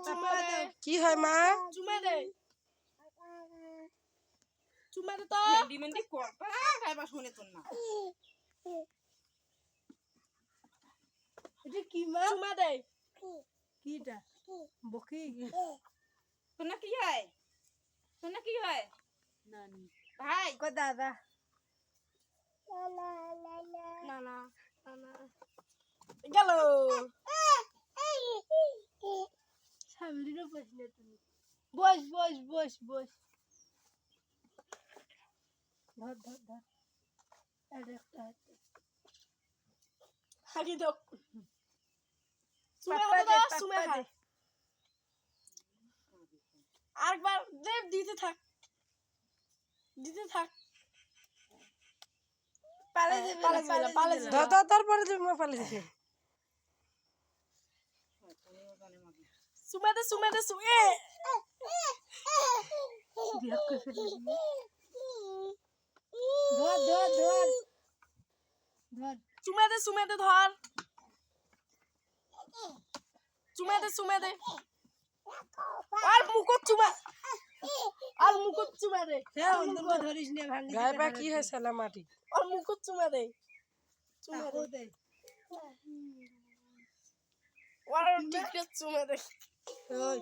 চুমা দে কি হয় মা? চুমা দে তো ডিমেন্ডি কর খাইবা শুনে তোর না এটা কি মা চুমা দে কিটা বকি তোর না কি হয় নানি ভাই কো দাদা না না গেল সামলিরও প্রশ্ন তুমি বস ধর ধর ধর আর একটা হাতে হাগি দাও চুমা দে চুমা খা আরেকবার দে দিতে থাক পালে ধর তারপরে তুমি মা পালে দিবে চুমা দে বিয়া করে ফেলে দিবে ধর চুমা দে ধর চুমা দে আর মুকুট চুমা দে হে অন্ধম ধরিস না ভাঙি গায়ে পা কি হয়েছে না মাটি আর মুকুট চুমা দে দে আর ঠিক চুমা দে ওই